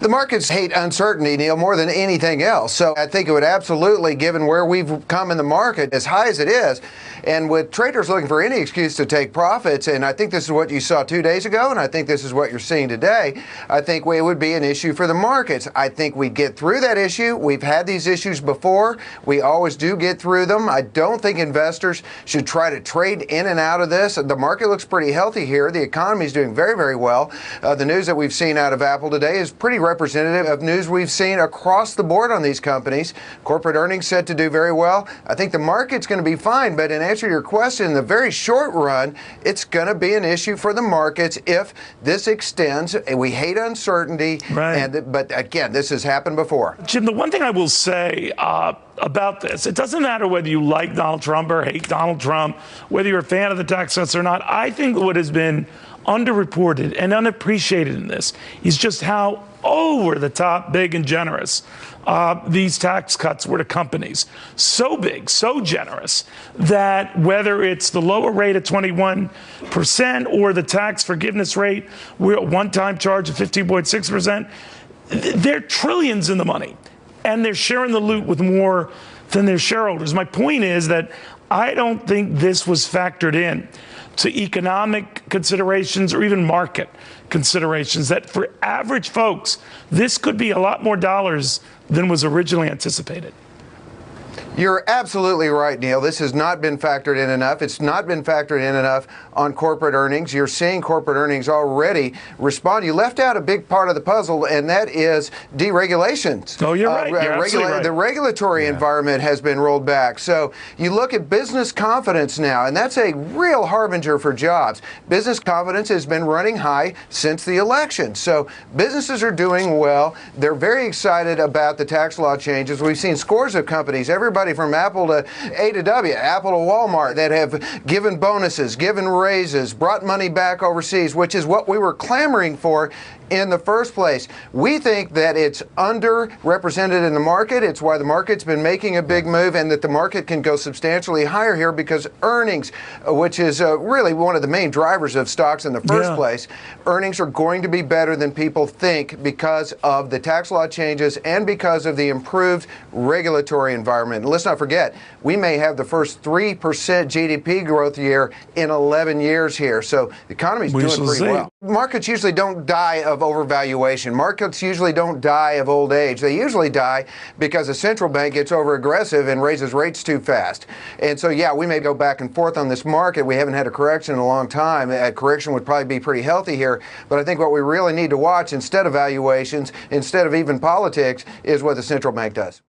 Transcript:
The markets hate uncertainty, Neil, more than anything else. So I think it would absolutely, given where we've come in the market, as high as it is, and with traders looking for any excuse to take profits, and I think this is what you saw 2 days ago, and I think this is what you're seeing today, I think it would be an issue for the markets. I think we get through that issue. We've had these issues before. We always do get through them. I don't think investors should try to trade in and out of this. The market looks pretty healthy here. The economy is doing very, very well. The news that we've seen out of Apple today is pretty representative of news we've seen across the board on these companies. Corporate earnings set to do very well. I think the market's going to be fine, but in answer to your question, in the very short run, it's going to be an issue for the markets if this extends. We hate uncertainty, right. But again, this has happened before. Jim, the one thing I will say about this, it doesn't matter whether you like Donald Trump or hate Donald Trump, whether you're a fan of the tax cuts or not. I think what has been underreported and unappreciated in this is just how over the top, big and generous these tax cuts were to companies. So big, so generous, that whether it's the lower rate at 21% or the tax forgiveness rate, we're at one-time charge of 15.6%, they're trillions in the money. And they're sharing the loot with more than their shareholders. My point is that I don't think this was factored in to economic considerations or even market considerations, that for average folks, this could be a lot more dollars than was originally anticipated. You're absolutely right, Neil. This has not been factored in enough. It's not been factored in enough on corporate earnings. You're seeing corporate earnings already respond. You left out a big part of the puzzle, and that is deregulations. Oh, you're right. You're absolutely right. The regulatory environment has been rolled back. So you look at business confidence now, and that's a real harbinger for jobs. Business confidence has been running high since the election. So businesses are doing well. They're very excited about the tax law changes. We've seen scores of companies, everybody from Apple to A to W, Apple to Walmart, that have given bonuses, given raises, brought money back overseas, which is what we were clamoring for in the first place. We think that it's underrepresented in the market. It's why the market's been making a big move, and that the market can go substantially higher here because earnings, which is really one of the main drivers of stocks in the first place, earnings are going to be better than people think because of the tax law changes and because of the improved regulatory environment. And let's not forget, we may have the first 3% GDP growth year in 11 years here. So the economy's doing pretty well. Markets usually don't die of overvaluation. Markets usually don't die of old age. They usually die because a central bank gets over aggressive and raises rates too fast. And so, yeah, we may go back and forth on this market. We haven't had a correction in a long time. A correction would probably be pretty healthy here. But I think what we really need to watch, instead of valuations, instead of even politics, is what the central bank does.